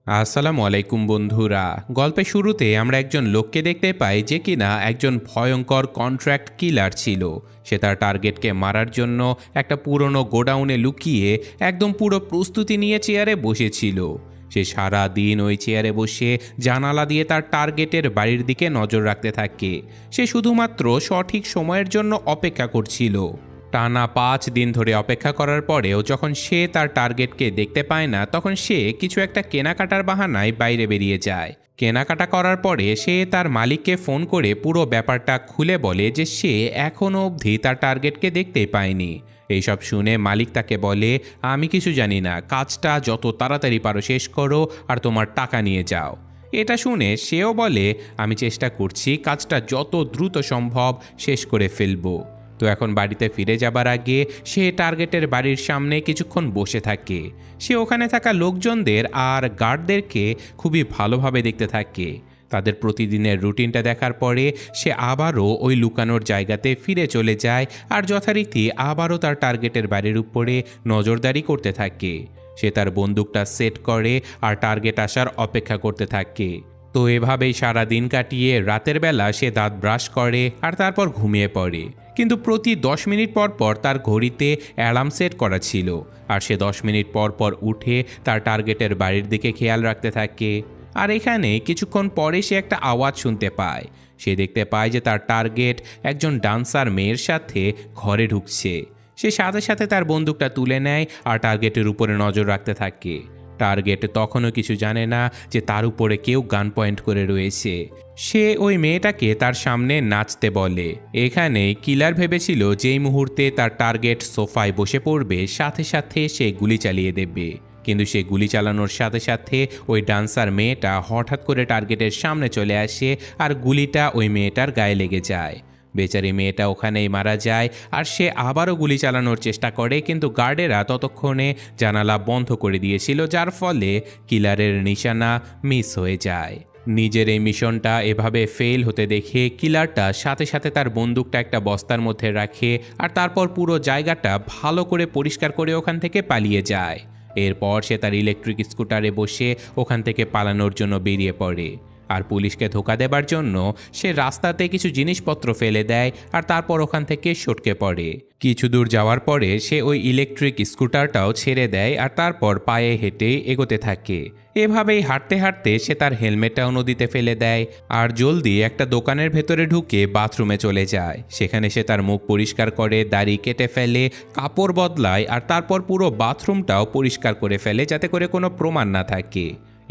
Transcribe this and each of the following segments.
আসসালামু আলাইকুম বন্ধুরা। গল্পের শুরুতে আমরা একজন লোককে দেখতে পাই যে কিনা একজন ভয়ঙ্কর কন্ট্রাক্ট কিলার ছিল। সে তার টার্গেটকে মারার জন্য একটা পুরনো গোডাউনে লুকিয়ে একদম পুরো প্রস্তুতি নিয়ে চেয়ারে বসেছিল। সে সারা দিন ওই চেয়ারে বসে জানালা দিয়ে তার টার্গেটের বাড়ির দিকে নজর রাখতে থাকে। সে শুধুমাত্র সঠিক সময়ের জন্য অপেক্ষা করছিল। টানা 5 দিন ধরে অপেক্ষা করার পরেও যখন সে তার টার্গেটকে দেখতে পায় না, তখন সে কিছু একটা কেনাকাটার বাহানায় বাইরে বেরিয়ে যায়। কেনাকাটা করার পরে সে তার মালিককে ফোন করে পুরো ব্যাপারটা খুলে বলে যে সে এখনও অবধি তার টার্গেটকে দেখতেই পায়নি। এইসব শুনে মালিক তাকে বলে, আমি কিছু জানি না, কাজটা যত তাড়াতাড়ি পারো শেষ করো আর তোমার টাকা নিয়ে যাও। এটা শুনে সেও বলে, আমি চেষ্টা করছি কাজটা যত দ্রুত সম্ভব শেষ করে ফেলবো। তো এখন বাড়িতে ফিরে যাবার আগে সে টার্গেটের বাড়ির সামনে কিছুক্ষণ বসে থাকে। সে ওখানে থাকা লোকজনদের আর গার্ডদেরকে খুবই ভালোভাবে দেখতে থাকে। তাদের প্রতিদিনের রুটিনটা দেখার পরে সে আবারও ওই লুকানোর জায়গাতে ফিরে চলে যায় আর যথারীতি আবারও তার টার্গেটের বাড়ির উপরে নজরদারি করতে থাকে। সে তার বন্দুকটা সেট করে আর টার্গেট আসার অপেক্ষা করতে থাকে। তো এভাবেই সারা দিন কাটিয়ে রাতের বেলা সে দাঁত ব্রাশ করে আর তারপর ঘুমিয়ে পড়ে। কিন্তু প্রতি 10 মিনিট পর পর তার ঘড়িতে অ্যালার্ম সেট করা ছিল আর সে 10 মিনিট পর পর উঠে তার টার্গেটের বাড়ির দিকে খেয়াল রাখতে থাকে। আর এখানে কিছুক্ষণ পরে সে একটা আওয়াজ শুনতে পায়। সে দেখতে পায় যে তার টার্গেট একজন ডান্সার মেয়ের সাথে ঘরে ঢুকছে। সে সাথে সাথে তার বন্দুকটা তুলে নেয় আর টার্গেটের উপরে নজর রাখতে থাকে। টার্গেট তখনও কিছু জানে না যে তার উপরে কেউ গান পয়েন্ট করে রয়েছে। সে ওই মেয়েটাকে তার সামনে নাচতে বলে। এখানে কিলার ভেবেছিল যেই মুহূর্তে তার টার্গেট সোফায় বসে পড়বে সাথে সাথে সে গুলি চালিয়ে দেবে। কিন্তু সে গুলি চালানোর সাথে সাথে ওই ডান্সার মেয়েটা হঠাৎ করে টার্গেটের সামনে চলে আসে আর গুলিটা ওই মেয়েটার গায়ে লেগে যায়। বেচারি মেয়েটা ওখানেই মারা যায় আর সে আবারও গুলি চালানোর চেষ্টা করে, কিন্তু গার্ডেরা ততক্ষণে জানালা বন্ধ করে দিয়েছিল, যার ফলে কিলারের নিশানা মিস হয়ে যায়। নিজের এই মিশনটা এভাবে ফেল হতে দেখে কিলারটা সাথে সাথে তার বন্দুকটা একটা বস্তার মধ্যে রাখে আর তারপর পুরো জায়গাটা ভালো করে পরিষ্কার করে ওখান থেকে পালিয়ে যায়। এরপর সে তার ইলেকট্রিক স্কুটারে বসে ওখান থেকে পালানোর জন্য বেরিয়ে পড়ে। আর পুলিশকে ধোঁকা দেবার জন্য সে রাস্তাতে কিছু জিনিসপত্র ফেলে দেয় আর তারপর ওখান থেকে সটকে পড়ে। কিছু দূর যাওয়ার পরে সে ওই ইলেকট্রিক স্কুটারটাও ছেড়ে দেয় আর তারপর পায়ে হেঁটে এগোতে থাকে। এভাবেই হাঁটতে হাঁটতে সে তার হেলমেটটাও নদীতে ফেলে দেয় আর জলদি একটা দোকানের ভেতরে ঢুকে বাথরুমে চলে যায়। সেখানে সে তার মুখ পরিষ্কার করে, দাড়ি কেটে ফেলে, কাপড় বদলায় আর তারপর পুরো বাথরুমটাও পরিষ্কার করে ফেলে যাতে করে কোনো প্রমাণ না থাকে।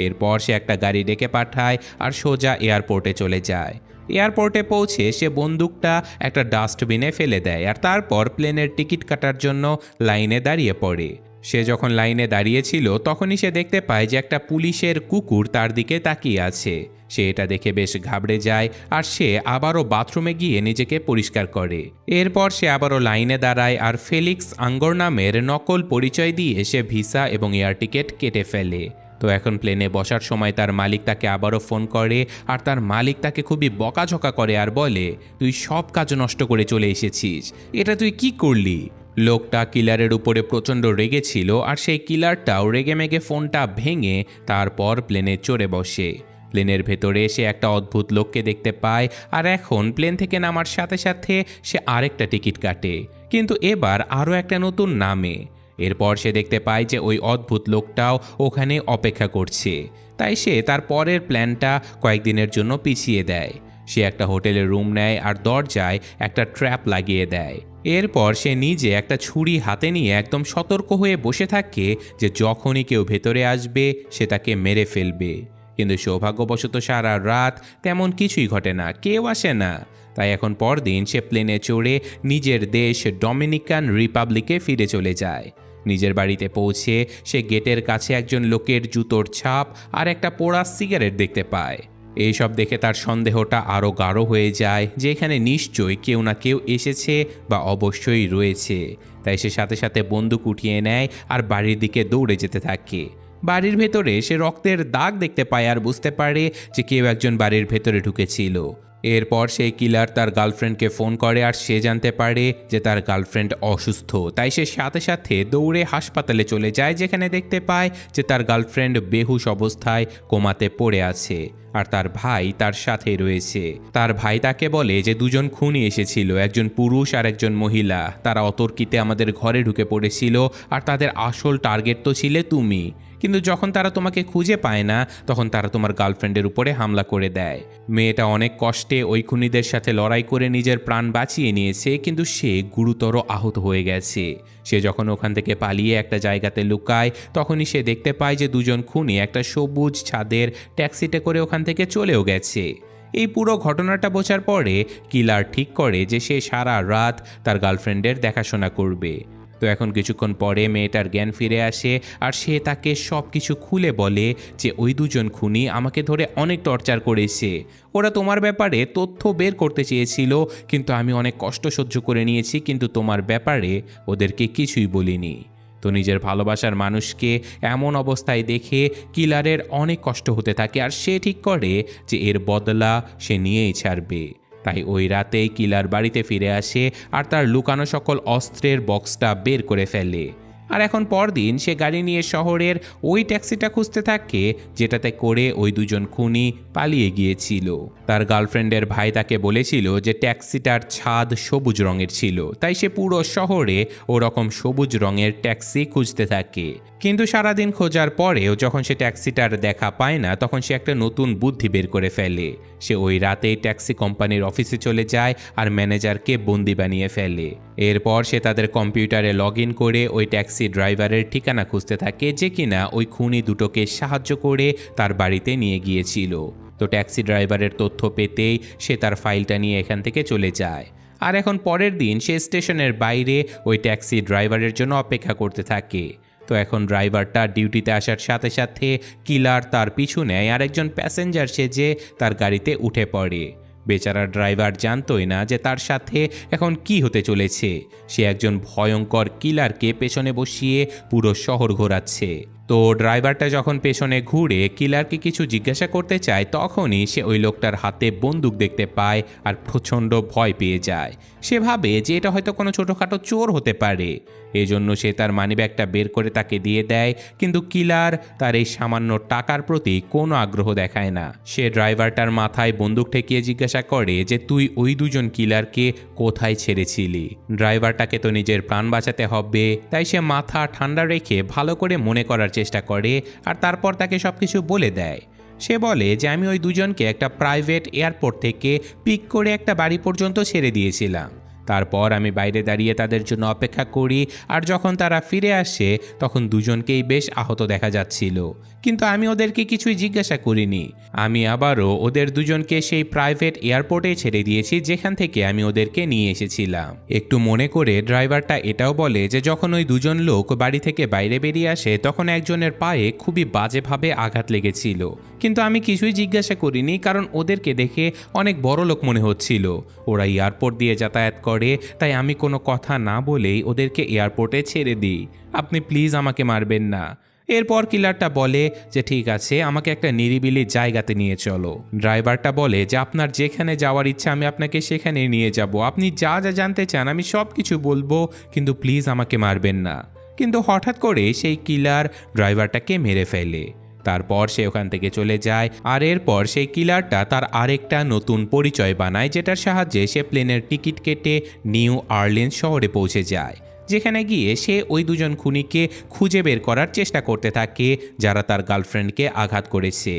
এরপর সে একটা গাড়ি ডেকে পাঠায় আর সোজা এয়ারপোর্টে চলে যায়। এয়ারপোর্টে পৌঁছে সে বন্দুকটা একটা ডাস্টবিনে ফেলে দেয় আর তারপর প্লেনের টিকিট কাটার জন্য লাইনে দাঁড়িয়ে পড়ে। সে যখন লাইনে দাঁড়িয়েছিল তখনই সে দেখতে পায় যে একটা পুলিশের কুকুর তার দিকে তাকিয়ে আছে। সে এটা দেখে বেশ ঘাবড়ে যায় আর সে আবারও বাথরুমে গিয়ে নিজেকে পরিষ্কার করে। এরপর সে আবারও লাইনে দাঁড়ায় আর ফেলিক্স আঙ্গর নামের নকল পরিচয় দিয়ে সে ভিসা এবং এয়ার টিকিট কেটে ফেলে। তো এখন প্লেনে বসার সময় তার মালিক তাকে আবারও ফোন করে আর তার মালিক তাকে খুবই বকাঝকা করে আর বলে, তুই সব কাজ নষ্ট করে চলে এসেছিস, এটা তুই কি করলি? লোকটা কিলারের উপরে প্রচণ্ড রেগেছিল আর সেই কিলারটাও রেগেমেগে ফোনটা ভেঙে তারপর প্লেনে চড়ে বসে। প্লেনের ভেতরে সে একটা অদ্ভুত লোককে দেখতে পায় আর এখন প্লেন থেকে নামার সাথে সাথে সে আরেকটা টিকিট কাটে, কিন্তু এবার আরও একটা নতুন নামে। এরপর সে দেখতে পায় যে ওই অদ্ভুত লোকটাও ওখানে অপেক্ষা করছে। তাই সে তার পরের প্ল্যানটা কয়েকদিনের জন্য পিছিয়ে দেয়। সে একটা হোটেলের রুম নেয় আর দরজায় একটা ট্র্যাপ লাগিয়ে দেয়। এরপর সে নিজে একটা ছুরি হাতে নিয়ে একদম সতর্ক হয়ে বসে থাকে যে যখনই কেউ ভেতরে আসবে সে তাকে মেরে ফেলবে। কিন্তু সৌভাগ্যবশত সারা রাত তেমন কিছুই ঘটে না, কেউ আসে না। তাই এখন পরদিন সে প্লেনে চড়ে নিজের দেশ ডমিনিকান রিপাবলিকে ফিরে চলে যায়। নিজের বাড়িতে পৌঁছে সে গেটের কাছে একজন লোকের জুতোর ছাপ আর একটা পোড়া সিগারেট দেখতে পায়। এইসব দেখে তার সন্দেহটা আরও গাঢ় হয়ে যায় যে এখানে নিশ্চয়ই কেউ না কেউ এসেছে বা অবশ্যই রয়েছে। তাই সে সাথে সাথে বন্দুক উঠিয়ে নেয় আর বাড়ির দিকে দৌড়ে যেতে থাকে। বাড়ির ভেতরে সে রক্তের দাগ দেখতে পায় আর বুঝতে পারে যে কেউ একজন বাড়ির ভেতরে ঢুকেছিল। এরপর সেই কিলার তার গার্লফ্রেন্ডকে ফোন করে আর সে জানতে পারে যে তার গার্লফ্রেন্ড অসুস্থ। তাই সে সাথে সাথে দৌড়ে হাসপাতালে চলে যায়, যেখানে দেখতে পায় যে তার গার্লফ্রেন্ড বেহুশ অবস্থায় কোমাতে পড়ে আছে আর তার ভাই তার সাথে রয়েছে। তার ভাই তাকে বলে যে দুজন খুনি এসেছিল, একজন পুরুষ আর একজন মহিলা। তারা অতর্কিতে আমাদের ঘরে ঢুকে পড়েছিল আর তাদের আসল টার্গেট তো ছিলে তুমি। কিন্তু যখন তারা তোমাকে খুঁজে পায় না তখন তারা তোমার গার্লফ্রেন্ডের উপরে হামলা করে দেয়। মেয়েটা অনেক কষ্টে ওই খুনিদের সাথে লড়াই করে নিজের প্রাণ বাঁচিয়ে নিয়েছে, কিন্তু সে গুরুতর আহত হয়ে গেছে। সে যখন ওখান থেকে পালিয়ে একটা জায়গাতে লুকায় তখনই সে দেখতে পায় যে দুজন খুনি একটা সবুজ ছাদের ট্যাক্সিতে করে ওখান থেকে চলেও গেছে। এই পুরো ঘটনাটা বোঝার পরে কিলার ঠিক করে যে সে সারা রাত তার গার্লফ্রেন্ডের দেখাশোনা করবে। তো এখন কিছুক্ষণ পরে মেয়েটার জ্ঞান ফিরে আসে আর সে তাকে সব কিছু খুলে বলে যে ওই দুজন খুনি আমাকে ধরে অনেক টর্চার করেছে। ওরা তোমার ব্যাপারে তথ্য বের করতে চেয়েছিল, কিন্তু আমি অনেক কষ্ট সহ্য করে নিয়েছি, কিন্তু তোমার ব্যাপারে ওদেরকে কিছুই বলিনি। তো নিজের ভালোবাসার মানুষকে এমন অবস্থায় দেখে কিলারের অনেক কষ্ট হতে থাকে আর সে ঠিক করে যে এর বদলা সে নিয়েই ছাড়বে। তাই ওই রাতেই কিলার বাড়িতে ফিরে আসে আর তার লুকানো সকল অস্ত্রের বক্সটা বের করে ফেলে। আর এখন পরদিন সে গাড়ি নিয়ে শহরের ওই ট্যাক্সিটা খুঁজতে থাকে যেটাতে করে ওই দুজন খুনি পালিয়ে গিয়েছিল। তার গার্লফ্রেন্ডের ভাই তাকে বলেছিল যে ট্যাক্সিটার ছাদ সবুজ রঙের ছিল, তাই সে পুরো শহরে ওরকম সবুজ রঙের ট্যাক্সি খুঁজতে থাকে। কিন্তু সারাদিন খোঁজার পরেও যখন সে ট্যাক্সিটার দেখা পায় না তখন সে একটা নতুন বুদ্ধি বের করে ফেলে। সে ওই রাতেই ট্যাক্সি কোম্পানির অফিসে চলে যায় আর ম্যানেজারকে বন্দি বানিয়ে ফেলে। এরপর সে তাদের কম্পিউটারে লগ ইন করে ওই ট্যাক্সি ড্রাইভারের ঠিকানা খুঁজতে থাকে, যে কিনা ওই খুনি দুটোকে সাহায্য করে তার বাড়িতে নিয়ে গিয়েছিল। তো ট্যাক্সি ড্রাইভারের তথ্য পেতেই সে তার ফাইলটা নিয়ে এখান থেকে চলে যায়। আর এখন পরের দিন সে স্টেশনের বাইরে ওই ট্যাক্সি ড্রাইভারের জন্য অপেক্ষা করতে থাকে। তো এখন ড্রাইভারটা ডিউটিতে আসার সাথে সাথে কিলার তার পিছু নেয় আর একজন প্যাসেঞ্জার সেজে তার গাড়িতে উঠে পড়ে। বেচারা ড্রাইভার জানতোই না যে তার সাথে এখন কি হতে চলেছে। সে একজন ভয়ঙ্কর কিলারকে পেছনে বসিয়ে পুরো শহর ঘোরাচ্ছে। তো ড্রাইভারটা যখন পেছনে ঘুরে কিলারকে কিছু জিজ্ঞাসা করতে চায় তখনই সে ওই লোকটার হাতে বন্দুক দেখতে পায় আর প্রচণ্ড ভয় পেয়ে যায়। সে ভাবে যে এটা হয়তো কোনো ছোটোখাটো চোর হতে পারে, এজন্য সে তার মানিব্যাগটা বের করে তাকে দিয়ে দেয়। কিন্তু কিলার তার এই সামান্য টাকার প্রতি কোনো আগ্রহ দেখায় না। সে ড্রাইভারটার মাথায় বন্দুক ঠেকিয়ে জিজ্ঞাসা করে যে তুই ওই দুজন কিলারকে কোথায় ছেড়েছিলি। ড্রাইভারটাকে তো নিজের প্রাণ বাঁচাতে হবে, তাই সে মাথা ঠান্ডা রেখে ভালো করে মনে করার চেষ্টা করে আর তারপর তাকে সবকিছু বলে দেয়। সে বলে যে আমি ওই দুজনকে একটা প্রাইভেট এয়ারপোর্ট থেকে পিক করে একটা বাড়ি পর্যন্ত ছেড়ে দিয়েছিলাম। তারপর আমি বাইরে দাঁড়িয়ে তাদের জন্য অপেক্ষা করি আর যখন তারা ফিরে আসে তখন দুজনকেই বেশ আহত দেখা যাচ্ছিল, কিন্তু আমি ওদেরকে কিছুই জিজ্ঞাসা করিনি। আমি আবারও ওদের দুজনকে সেই প্রাইভেট এয়ারপোর্টে ছেড়ে দিয়েছি যেখান থেকে আমি ওদেরকে নিয়ে এসেছিলাম। একটু মনে করে ড্রাইভারটা এটাও বলে যে যখন ওই দুজন লোক বাড়ি থেকে বাইরে বেরিয়ে আসে তখন একজনের পায়ে খুবই বাজেভাবে আঘাত লেগেছিল, কিন্তু আমি কিছুই জিজ্ঞাসা করিনি কারণ ওদেরকে দেখে অনেক বড় লোক মনে হচ্ছিল। ওরা এয়ারপোর্ট দিয়ে যাতায়াত করে, তাই আমি কোনো কথা না বলেই ওদেরকে এয়ারপোর্টে ছেড়ে দিই। আপনি প্লিজ আমাকে মারবেন না। এরপর কিলারটা বলে যে ঠিক আছে, আমাকে একটা নিরিবিলি জায়গাতে নিয়ে চলো। ড্রাইভারটা বলে যে আপনার যেখানে যাওয়ার ইচ্ছা আমি আপনাকে সেখানে নিয়ে যাব, আপনি যা যা জানতে চান আমি সব কিছু বলবো, কিন্তু প্লিজ আমাকে মারবেন না। কিন্তু হঠাৎ করে সেই কিলার ড্রাইভারটাকে মেরে ফেলে। তারপর সে ওখান থেকে চলে যায় আর এরপর সেই কিলারটা তার আরেকটা নতুন পরিচয় বানায়, যেটার সাহায্যে সে প্লেনের টিকিট কেটে নিউ অরলিন্স শহরে পৌঁছে যায়, যেখানে গিয়ে সে ওই দুজন খুনিকে খুঁজে বের করার চেষ্টা করতে থাকে যারা তার গার্লফ্রেন্ডকে আঘাত করেছে।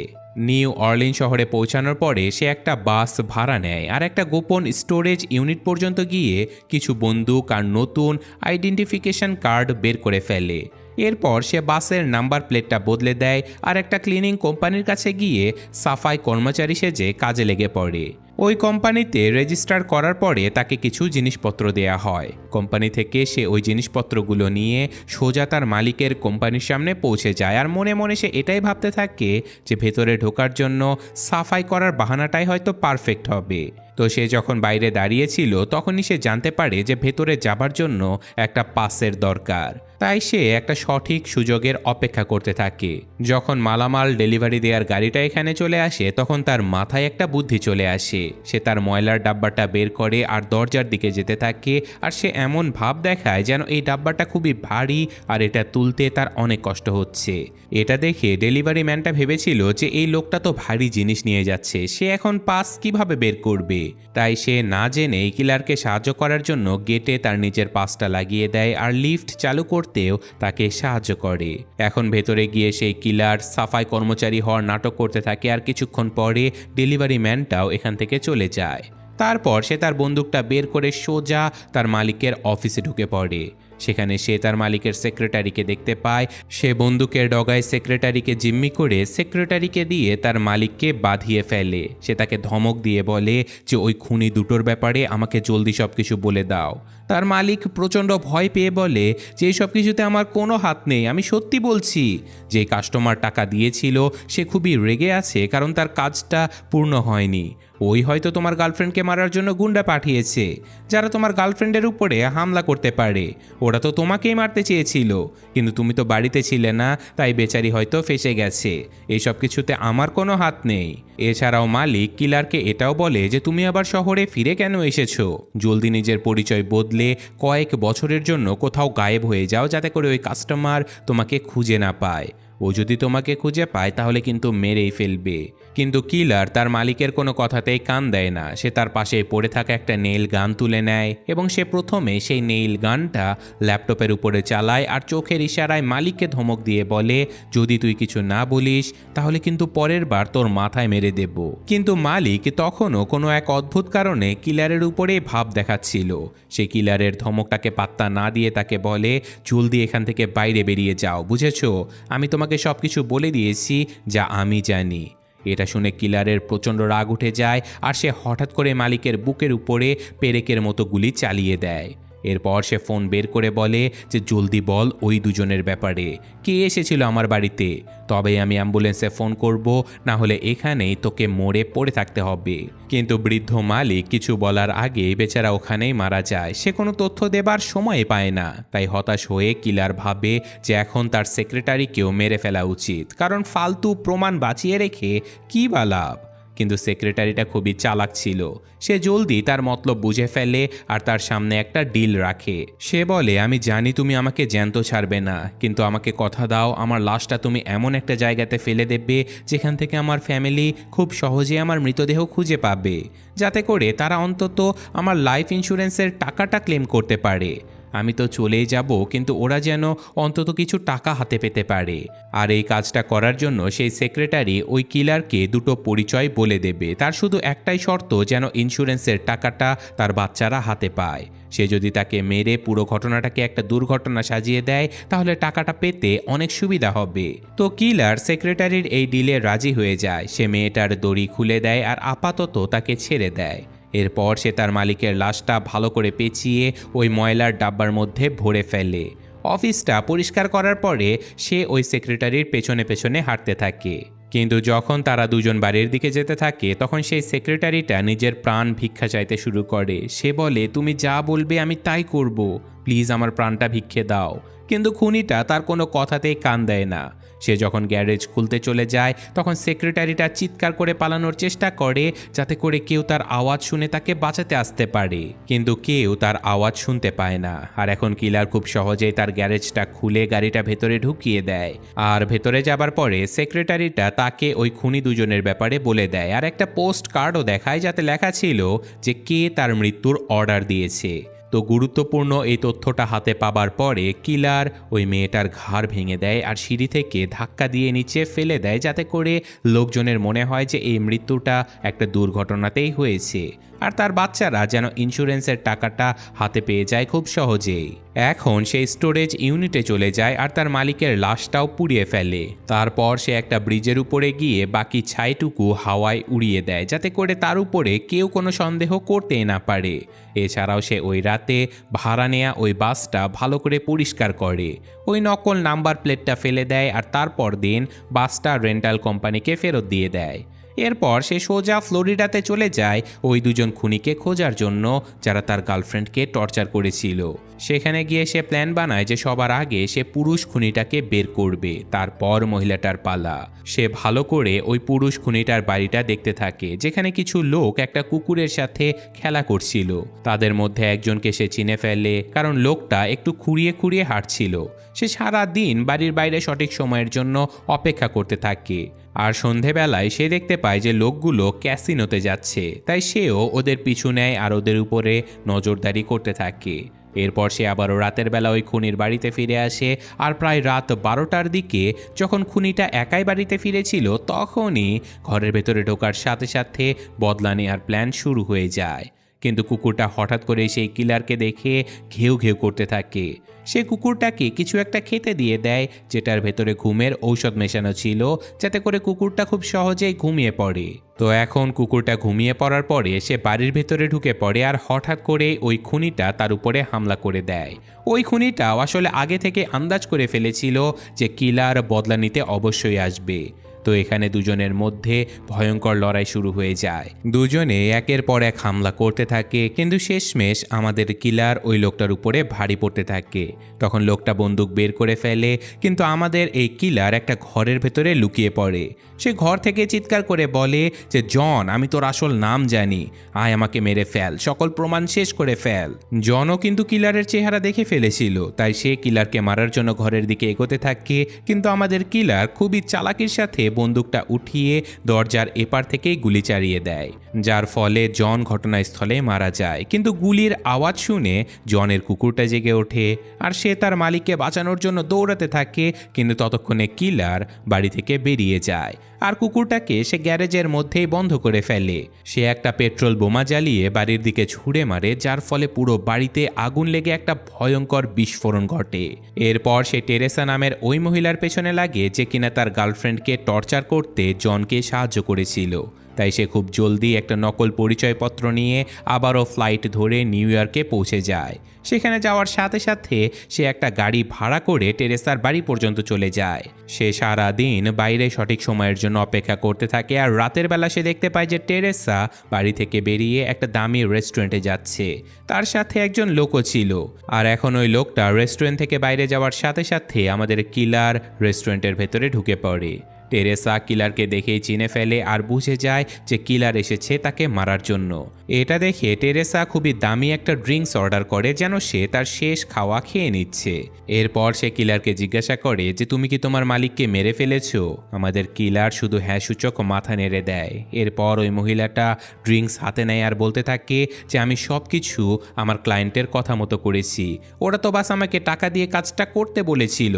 নিউ অরলিন শহরে পৌঁছানোর পরে সে একটা বাস ভাড়া নেয় আর একটা গোপন স্টোরেজ ইউনিট পর্যন্ত গিয়ে কিছু বন্দুক আর নতুন আইডেন্টিফিকেশন কার্ড বের করে ফেলে। এরপর সে বাসের নাম্বার প্লেটটা বদলে দেয় আর একটা ক্লিনিং কোম্পানির কাছে গিয়ে সাফাই কর্মচারী সেজে কাজে লেগে পড়ে। ওই কোম্পানিতে রেজিস্টার করার পরে তাকে কিছু জিনিসপত্র দেয়া হয়। কোম্পানি থেকে সে ওই জিনিসপত্রগুলো নিয়ে সোজা তার মালিকের কোম্পানির সামনে পৌঁছে যায় আর মনে মনে সে এটাই ভাবতে থাকে যে ভেতরে ঢোকার জন্য সাফাই করার বাহানাটাই হয়তো পারফেক্ট হবে। তো সে যখন বাইরে দাঁড়িয়েছিল তখনই সে জানতে পারে যে ভেতরে যাবার জন্য একটা পাসের দরকার। তাই সে একটা সঠিক সুযোগের অপেক্ষা করতে থাকে। যখন মালামাল ডেলিভারি দেওয়ার গাড়িটা এখানে চলে আসে তখন তার মাথায় একটা বুদ্ধি চলে আসে। সে তার ময়লার ডাব্বাটা বের করে আর দরজার দিকে যেতে থাকে, আর সে এমন ভাব দেখায় যেন এই ডাব্বাটা খুবই ভারী আর এটা তুলতে তার অনেক কষ্ট হচ্ছে। এটা দেখে ডেলিভারি ম্যানটা ভেবেছিল যে এই লোকটা তো ভারী জিনিস নিয়ে যাচ্ছে, সে এখন পাস কিভাবে বের করবে। তাই সে না জেনে কিলারকে সাহায্য করার জন্য গেটে তার নিজের পাসটা লাগিয়ে দেয় আর লিফট চালু করতেও তাকে সাহায্য করে। এখন ভেতরে গিয়ে সেই কিলার সাফাই কর্মচারী হওয়ার নাটক করতে থাকে, আর কিছুক্ষণ পরে ডেলিভারি ম্যানটাও এখান থেকে চলে যায়। তারপর সে তার বন্দুকটা বের করে সোজা তার মালিকের অফিসে ঢুকে পড়ে। সেখানে সে তার মালিকের সেক্রেটারিকে দেখতে পায়। সে বন্দুকের ডগায় সেক্রেটারিকে জিম্মি করে সেক্রেটারিকে দিয়ে তার মালিককে বাঁধিয়ে ফেলে। সে তাকে ধমক দিয়ে বলে যে ওই খুনি দুটোর ব্যাপারে আমাকে জলদি সব কিছু বলে দাও। তার মালিক প্রচণ্ড ভয় পেয়ে বলে যে এই সব কিছুতে আমার কোনো হাত নেই, আমি সত্যি বলছি। যে কাস্টমার টাকা দিয়েছিল সে খুবই রেগে আছে কারণ তার কাজটা পূর্ণ হয়নি। ওই হয়তো তোমার গার্লফ্রেন্ডকে মারার জন্য গুন্ডা পাঠিয়েছে, যারা তোমার গার্লফ্রেন্ডের উপরে হামলা করতে পারে। ওরা তো তোমাকেই মারতে চেয়েছিল, কিন্তু তুমি তো বাড়িতে ছিলে না, তাই বেচারি হয়তো ফেঁসে গেছে। এইসব কিছুতে আমার কোনো হাত নেই। এছাড়াও মালিক কিলারকে এটাও বলে যে তুমি আবার শহরে ফিরে কেন এসেছো? জলদি নিজের পরিচয় বদলে কয়েক বছরের জন্য কোথাও গায়েব হয়ে যাও, যাতে করে ওই কাস্টমার তোমাকে খুঁজে না পায়। ও যদি তোমাকে খুঁজে পায় তাহলে কিন্তু মেরেই ফেলবে। কিন্তু কিলার তার মালিকের কোনো কথাতেই কান দেয় না। সে তার পাশে পড়ে থাকা একটা নেইল গান তুলে নেয় এবং সে প্রথমে সেই নেইল গানটা ল্যাপটপের উপরে চালায় আর চোখের ইশারায় মালিককে ধমক দিয়ে বলে যদি তুই কিছু না বলিস তাহলে কিন্তু পরের বার তোর মাথায় মেরে দেব। কিন্তু মালিক তখনও কোনো এক অদ্ভুত কারণে কিলারের উপরেই ভাব দেখাচ্ছিল। সে কিলারের ধমকটাকে পাত্তা না দিয়ে তাকে বলে জলদি এখান থেকে বাইরে বেরিয়ে যাও, বুঝেছো? আমি তোমাকে সব কিছু বলে দিয়েছি যা আমি জানি। এটা শুনে কিলারের প্রচণ্ড রাগ উঠে যায় আর সে হঠাৎ করে মালিকের বুকের উপরে পেরেকের মতো গুলি চালিয়ে দেয়। এরপর সে ফোন বের করে বলে যে জলদি বল ওই দুজনের ব্যাপারে, কে এসেছিল আমার বাড়িতে, তবেই আমি অ্যাম্বুলেন্সে ফোন করব, না হলে এখানেই তোকে মরে পড়ে থাকতে হবে। কিন্তু বৃদ্ধ মালিক কিছু বলার আগে বেচারা ওখানেই মারা যায়। সে কোনো তথ্য দেবার সময় পায় না। তাই হতাশ হয়ে কিলার ভাবে যে এখন তার সেক্রেটারিকেও মেরে ফেলা উচিত, কারণ ফালতু প্রমাণ বাঁচিয়ে রেখে কী বা লাভ। কিন্তু সেক্রেটারিটা খুবই চালাক ছিল। সে জলদি তার মতলব বুঝে ফেলে আর তার সামনে একটা ডিল রাখে। সে বলে আমি জানি তুমি আমাকে জ্যান্ত ছাড়বে না, কিন্তু আমাকে কথা দাও আমার লাশটা তুমি এমন একটা জায়গাতে ফেলে দেবে যেখান থেকে আমার ফ্যামিলি খুব সহজে আমার মৃতদেহ খুঁজে পাবে, যাতে করে তারা অন্তত আমার লাইফ ইন্স্যুরেন্সের টাকাটা ক্লেম করতে পারে। আমি তো চলেই যাব, কিন্তু ওরা যেন অন্তত কিছু টাকা হাতে পেতে পারে। আর এই কাজটা করার জন্য সেই সেক্রেটারি ওই কিলারকে দুটো পরিচয় বলে দেবে। তার শুধু একটাই শর্ত, যেন ইন্স্যুরেন্সের টাকাটা তার বাচ্চারা হাতে পায়। সে যদি তাকে মেরে পুরো ঘটনাটাকে একটা দুর্ঘটনা সাজিয়ে দেয় তাহলে টাকাটা পেতে অনেক সুবিধা হবে। তো কিলার সেক্রেটারির এই ডিলে রাজি হয়ে যায়। সে মেয়েটার দড়ি খুলে দেয় আর আপাতত তাকে ছেড়ে দেয়। এরপর সে তার মালিকের লাশটা ভালো করে পেঁচিয়ে ওই ময়লার ডাব্বার মধ্যে ভরে ফেলে। অফিসটা পরিষ্কার করার পরে সে ওই সেক্রেটারির পেছনে পেছনে হাঁটতে থাকে। কিন্তু যখন তারা দুজন বাড়ির দিকে যেতে থাকে তখন সেই সেক্রেটারিটা নিজের প্রাণ ভিক্ষা চাইতে শুরু করে। সে বলে তুমি যা বলবে আমি তাই করব, প্লিজ আমার প্রাণটা ভিক্ষে দাও। কিন্তু খুনিটা তার কোনো কথাতেই কান দেয় না। সে যখন গ্যারেজ খুলতে চলে যায় তখন সেক্রেটারিটা চিৎকার করে পালানোর চেষ্টা করে, যাতে করে কেউ তার আওয়াজ শুনে তাকে বাঁচাতে আসতে পারে, কিন্তু কেউ তার আওয়াজ শুনতে পায় না। আর এখন কিলার খুব সহজেই তার গ্যারেজটা খুলে গাড়িটা ভেতরে ঢুকিয়ে দেয়। আর ভেতরে যাবার পরে সেক্রেটারিটা তাকে ওই খুনি দুজনের ব্যাপারে বলে দেয় আর একটা পোস্ট কার্ডও দেখায়, যাতে লেখা ছিল যে কে তার মৃত্যুর অর্ডার দিয়েছে। তো গুরুত্বপূর্ণ এই তথ্যটা হাতে পাবার পরে কিলার ওই মেয়েটার ঘাড় ভেঙে দেয় আর সিঁড়ি থেকে ধাক্কা দিয়ে নিচে ফেলে দেয়, যাতে করে লোকজনের মনে হয় যে এই মৃত্যুটা একটা দুর্ঘটনাতেই হয়েছে আর তার বাচ্চারা যেন ইন্স্যুরেন্সের টাকাটা হাতে পেয়ে যায় খুব সহজেই। এখন সেই স্টোরেজ ইউনিটে চলে যায় আর তার মালিকের লাশটাও পুড়িয়ে ফেলে। তারপর সে একটা ব্রিজের উপরে গিয়ে বাকি ছাইটুকু হাওয়ায় উড়িয়ে দেয়, যাতে করে তার উপরে কেউ কোনো সন্দেহ করতেই না পারে। এছাড়াও সে ওই রাতে ভাড়া নেয়া ওই বাসটা ভালো করে পরিষ্কার করে, ওই নকল নাম্বার প্লেটটা ফেলে দেয় আর তারপর দিন বাসটা রেন্টাল কোম্পানিকে ফেরত দিয়ে দেয়। এরপর সে সোজা ফ্লোরিডাতে চলে যায় ওই দুজন খুনিকে খোঁজার জন্য যারা তার গার্লফ্রেন্ডকে টর্চার করেছিল। সেখানে গিয়ে সে প্ল্যান বানায় যে সবার আগে সে পুরুষ খুনিটাকে বের করবে, তারপর মহিলাটার পালা। সে ভালো করে ওই পুরুষ খুনিটার বাড়িটা দেখতে থাকে, যেখানে কিছু লোক একটা কুকুরের সাথে খেলা করছিল। তাদের মধ্যে একজনকে সে চিনে ফেলে, কারণ লোকটা একটু খুঁড়িয়ে খুঁড়িয়ে হাঁটছিল। সে সারা দিন বাড়ির বাইরে সঠিক সময়ের জন্য অপেক্ষা করতে থাকে। আর সন্ধেবেলায় সে দেখতে পায় যে লোকগুলো ক্যাসিনোতে যাচ্ছে, তাই সেও ওদের পিছু নেয় আর ওদের উপরে নজরদারি করতে থাকে। এরপর সে আবারও রাতের বেলা ওই খুনির বাড়িতে ফিরে আসে, আর প্রায় রাত 12টার দিকে যখন খুনিটা একাই বাড়িতে ফিরেছিল, তখনই ঘরের ভেতরে ঢোকার সাথে সাথে বদলা নেওয়ার প্ল্যান শুরু হয়ে যায়। কিন্তু কুকুরটা হঠাৎ করে সেই কিলারকে দেখে ঘেউ ঘেউ করতে থাকে। সে কুকুরটাকে কিছু একটা খেতে দিয়ে দেয়, যেটার ভেতরে ঘুমের ঔষধ মেশানো ছিল, যাতে করে কুকুরটা খুব সহজেই ঘুমিয়ে পড়ে। তো এখন কুকুরটা ঘুমিয়ে পড়ার পরে সে বাড়ির ভেতরে ঢুকে পড়ে, আর হঠাৎ করে ওই খুনিটা তার উপরে হামলা করে দেয়। ওই খুনিটাও আসলে আগে থেকে আন্দাজ করে ফেলেছিল যে কিলার বদলা নিতে অবশ্যই আসবে। তো এখানে দুজনের মধ্যে ভয়ঙ্কর লড়াই শুরু হয়ে যায়। দুজনে একের পর এক হামলা করতে থাকে, কিন্তু শেষমেশ আমাদের কিলার ওই লোকটার উপরে ভারী পড়তে থাকে। তখন লোকটা বন্দুক বের করে ফেলে, কিন্তু আমাদের এই কিলার একটা ঘরের ভেতরে লুকিয়ে পড়ে। সে ঘর থেকে চিৎকার করে বলে যে, জন, আমি তোর আসল নাম জানি, আয় আমাকে মেরে ফেল, সকল প্রমাণ শেষ করে ফেল। জনও কিন্তু কিলারের চেহারা দেখে ফেলেছিল, তাই সে কিলারকে মারার জন্য ঘরের দিকে এগোতে থাকে। কিন্তু আমাদের কিলার খুবই চালাকির সাথে বন্দুকটা উঠিয়ে দরজার এপার থেকেই গুলি চালিয়ে দেয়, যার ফলে জন ঘটনাস্থলে মারা যায়। কিন্তু গুলির আওয়াজ শুনে জনের কুকুরটা জেগে ওঠে, আর সে তার মালিককে বাঁচানোর জন্য দৌড়াতে থাকে। কিন্তু ততক্ষণে কিলার বাড়ি থেকে বেরিয়ে যায়, আর কুকুরটাকে সে গ্যারেজের মধ্যেই বন্ধ করে ফেলে। সে একটা পেট্রোল বোমা জ্বালিয়ে বাড়ির দিকে ছুঁড়ে মারে, যার ফলে পুরো বাড়িতে আগুন লেগে একটা ভয়ঙ্কর বিস্ফোরণ ঘটে। এরপর সে টেরেসা নামের ওই মহিলার পেছনে লাগে, যে কিনা তার গার্লফ্রেন্ডকে টর্চার করতে জনকে সাহায্য করেছিল। তাই সে খুব জলদি একটা নকল পরিচয়পত্র নিয়ে আবারও ফ্লাইট ধরে নিউ ইয়র্কে পৌঁছে যায়। সেখানে যাওয়ার সাথে সাথে সে একটা গাড়ি ভাড়া করে টেরেসার বাড়ি পর্যন্ত চলে যায়। সে সারা দিন বাইরে সঠিক সময়ের জন্য অপেক্ষা করতে থাকে, আর রাতের বেলা সে দেখতে পায় যে টেরেসা বাড়ি থেকে বেরিয়ে একটা দামি রেস্টুরেন্টে যাচ্ছে। তার সাথে একজন লোকও ছিল, আর এখন ওই লোকটা রেস্টুরেন্ট থেকে বাইরে যাওয়ার সাথে সাথে আমাদের কিলার রেস্টুরেন্টের ভেতরে ঢুকে পড়ে। টেরেসা কিলারকে দেখেই চিনে ফেলে আর বুঝে যায় যে কিলার এসেছে তাকে মারার জন্য। এটা দেখে টেরেসা খুবই দামি একটা ড্রিঙ্কস অর্ডার করে, যেন সে তার শেষ খাওয়া খেয়ে নিচ্ছে। এরপর সে কিলারকে জিজ্ঞাসা করে যে, তুমি কি তোমার মালিককে মেরে ফেলেছো? আমাদের কিলার শুধু হ্যাঁ সূচক মাথা নেড়ে দেয়। এরপর ওই মহিলাটা ড্রিঙ্কস হাতে নেয় আর বলতে থাকে যে, আমি সব কিছু আমার ক্লায়েন্টের কথা মতো করেছি, ওরা তো বাস আমাকে টাকা দিয়ে কাজটা করতে বলেছিল,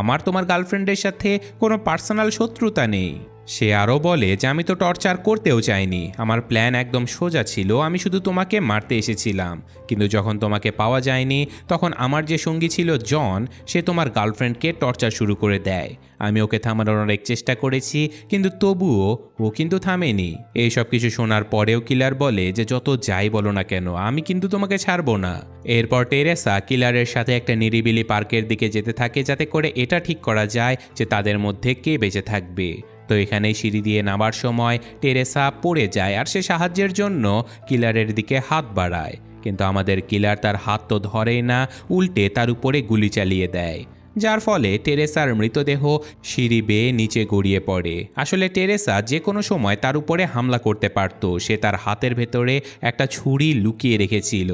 আমার তোমার গার্লফ্রেন্ডের সাথে কোনো পার্সোনাল শত্রুতা নেই। সে আরও বলে যে, আমি তো টর্চার করতেও চাইনি, আমার প্ল্যান একদম সোজা ছিল, আমি শুধু তোমাকে মারতে এসেছিলাম। কিন্তু যখন তোমাকে পাওয়া যায়নি, তখন আমার যে সঙ্গী ছিল জন, সে তোমার গার্লফ্রেন্ডকে টর্চার শুরু করে দেয়। আমি ওকে থামানোর অনেক চেষ্টা করেছি, কিন্তু তবুও ও কিন্তু থামেনি। এই সব কিছু শোনার পরেও কিলার বলে যে, যত যাই বলো না কেন, আমি কিন্তু তোমাকে ছাড়বো না। এরপর টেরেসা কিলারের সাথে একটা নিরিবিলি পার্কের দিকে যেতে থাকে, যাতে করে এটা ঠিক করা যায় যে তাদের মধ্যে কে বেঁচে থাকবে। তো এখানেই সিঁড়ি দিয়ে নামার সময় টেরেসা পড়ে যায়, আর সে সাহায্যের জন্য কিলারের দিকে হাত বাড়ায়। কিন্তু আমাদের কিলার তার হাত তো ধরেই না, উল্টে তার উপরে গুলি চালিয়ে দেয়, যার ফলে টেরেসার মৃতদেহ সিঁড়ি বেয়ে নিচে গড়িয়ে পড়ে। আসলে টেরেসা যে কোনো সময় তার উপরে হামলা করতে পারত, সে তার হাতের ভেতরে একটা ছুরি লুকিয়ে রেখেছিল।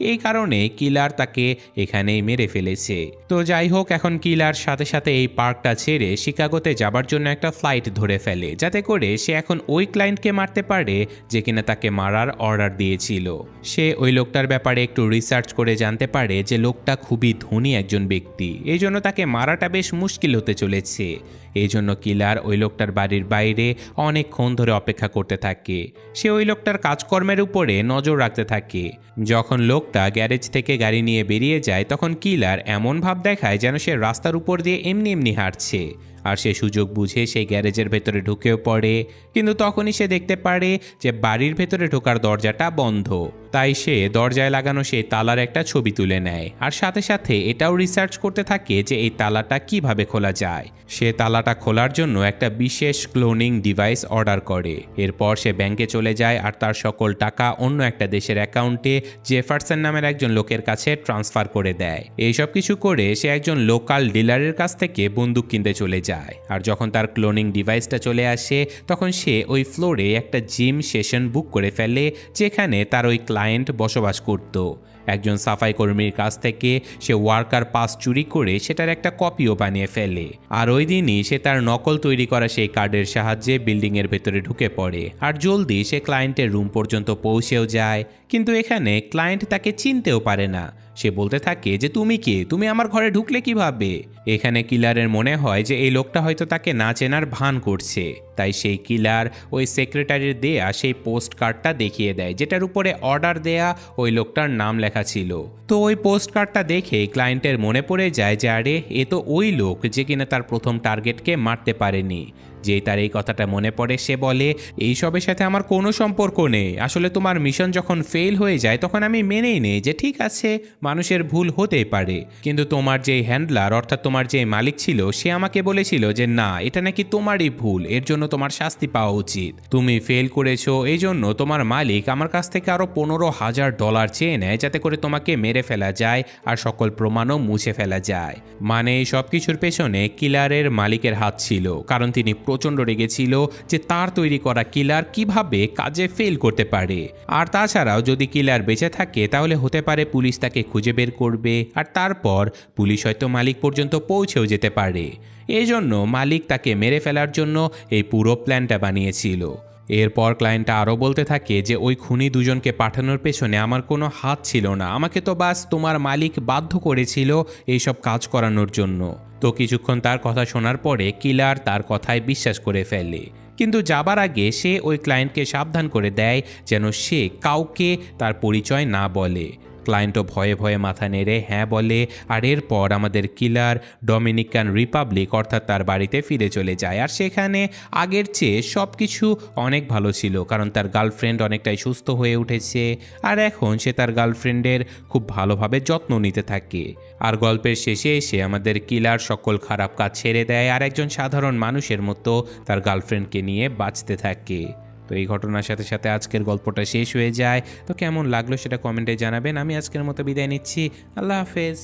এই কারণে কিলার তাকে এখানেই মেরে ফেলেছে। তো যাই হোক, এখন কিলার সাথে সাথে এই পার্কটা ছেড়ে শিকাগোতে যাবার জন্য একটা ফ্লাইট ধরে ফেলে, যাতে করে সে এখন ওই ক্লায়েন্টকে মারতে পারে যে কিনা তাকে মারার অর্ডার দিয়েছিল। সে ওই লোকটার ব্যাপারে একটু রিসার্চ করে জানতে পারে যে লোকটা খুবই ধনী একজন ব্যক্তি, এই জন্য তাকে মারাটা বেশ মুশকিল হতে চলেছে। এই জন্য কিলার ওই লোকটার বাড়ির বাইরে অনেকক্ষণ ধরে অপেক্ষা করতে থাকে। সে ওই লোকটার কাজকর্মের উপরে নজর রাখতে থাকে। যখন লোকটা গ্যারেজ থেকে গাড়ি নিয়ে বেরিয়ে যায়, তখন কিলার এমন ভাব দেখায় যেন সে রাস্তার উপর দিয়ে এমনি এমনি হাঁটছে। আর সে সুযোগ বুঝে সেই গ্যারেজের ভেতরে ঢুকেও পড়ে। কিন্তু তখনই সে দেখতে পারে যে বাড়ির ভেতরে ঢোকার দরজাটা বন্ধ। তাই সে দরজায় লাগানো সেই তালার একটা ছবি তুলে নেয় আর সাথে সাথে এটাও রিসার্চ করতে থাকে যে এই তালাটা কিভাবে খোলা যায়। সে তালাটা খোলার জন্য একটা বিশেষ ক্লোনিং ডিভাইস অর্ডার করে। এরপর সে ব্যাংকে চলে যায় আর তার সকল টাকা অন্য একটা দেশের অ্যাকাউন্টে জেফারসন নামের একজন লোকের কাছে ট্রান্সফার করে দেয়। এইসব কিছু করে সে একজন লোকাল ডিলারের কাছ থেকে বন্দুক কিনতে চলে যায়। আর যখন তার ক্লোনিং ডিভাইসটা চলে আসে তখন সে ওই ফ্লোরে একটা জিম সেশন বুক করে ফেলে, যেখানে তার ওই ক্লায়েন্ট বসবাস করত। একজন সাফাই কর্মীর কাছ থেকে সে ওয়ার্কার পাস চুরি করে সেটার একটা কপিও বানিয়ে ফেলে। আর ওই দিনই সে তার নকল তৈরি করা সেই কার্ডের সাহায্যে বিল্ডিংয়ের ভেতরে ঢুকে পড়ে আর জলদি সে ক্লায়েন্টের রুম পর্যন্ত পৌঁছেও যায়। কিন্তু এখানে ক্লায়েন্ট তাকে চিনতেও পারে না। সে বলতে থাকে যে তুমি কে, তুমি আমার ঘরে ঢুকলে কিভাবে। এখানে কিলারের মনে হয় যে এই লোকটা হয়তো তাকে না চেনার ভান করছে। তাই সেই কিলার ওই সেক্রেটারির দেয়া সেই পোস্ট কার্ডটা দেখিয়ে দেয়, যেটার উপরে অর্ডার দেয়া ওই লোকটার নাম লেখা ছিল। তো ওই পোস্ট কার্ডটা দেখে ক্লায়েন্টের মনে পড়ে যায় যে আরে এ তো ওই লোক যে কিনা তার প্রথম টার্গেটকে মারতে পারেনি। যেই তার এই কথাটা মনে পড়ে সে বলে, এইসবের সাথে আমার কোনো সম্পর্ক নেই। আসলে তোমার মিশন যখন ফেল হয়ে যায় তখন আমি মেনেই নেই যে ঠিক আছে, মানুষের ভুল হতেই পারে। কিন্তু তোমার যেই হ্যান্ডলার অর্থাৎ তোমার যে মালিক ছিল সে আমাকে বলেছিল যে না, এটা নাকি তোমারই ভুল, এর জন্য তোমার শাস্তি পাওয়া উচিত। তুমি ফেল করেছো, এই জন্য তোমার মালিক আমার কাছ থেকে আরো $15,000 চেয়ে নেয় যাতে করে তোমাকে মেরে ফেলা যায় আর সকল প্রমাণও মুছে ফেলা যায়। মানে সব কিছুর পেছনে কিলারের মালিকের হাত ছিল, কারণ তিনি প্রচণ্ড রেগেছিল যে তার তৈরি করা কিলার কিভাবে কাজে ফেল করতে পারে। আর তাছাড়াও যদি কিলার বেঁচে থাকে তাহলে হতে পারে পুলিশ তাকে খুঁজে বের করবে আর তারপর পুলিশ হয়তো মালিক পর্যন্ত পৌঁছেও যেতে পারে। এই জন্য মালিক তাকে মেরে ফেলার জন্য এই পুরো প্ল্যানটা বানিয়েছিল। এরপর ক্লায়েন্টটা আরও বলতে থাকে যে ওই খুনি দুজনকে পাঠানোর পেছনে আমার কোনো হাত ছিল না, আমাকে তো বাস তোমার মালিক বাধ্য করেছিল এইসব কাজ করানোর জন্য। তো কিছুক্ষণ তার কথা শোনার পরে কিলার তার কথায় বিশ্বাস করে ফেলে। কিন্তু যাবার আগে সে ওই ক্লায়েন্টকে সাবধান করে দেয় যেন সে কাউকে তার পরিচয় না বলে। ক্লায়েন্টও ভয়ে ভয়ে মাথা নেড়ে হ্যাঁ বলে। আর এরপর আমাদের কিলার ডমিনিকান রিপাবলিক অর্থাৎ তার বাড়িতে ফিরে চলে যায়। আর সেখানে আগের চেয়ে সব কিছু অনেক ভালো ছিল, কারণ তার গার্লফ্রেন্ড অনেকটাই সুস্থ হয়ে উঠেছে আর এখন সে তার গার্লফ্রেন্ডের খুব ভালোভাবে যত্ন নিতে থাকে। আর গল্পের শেষে এসে আমাদের কিলার সকল খারাপ কাজ ছেড়ে দেয় আর একজন সাধারণ মানুষের মতো তার গার্লফ্রেন্ডকে নিয়ে বাঁচতে থাকে। তো এই ঘটনার সাথে সাথে আজকের গল্পটা শেষ হয়ে যায়। তো কেমন লাগলো সেটা কমেন্টে জানাবেন। আমি আজকের মতো বিদায় নিচ্ছি। আল্লাহ হাফেজ।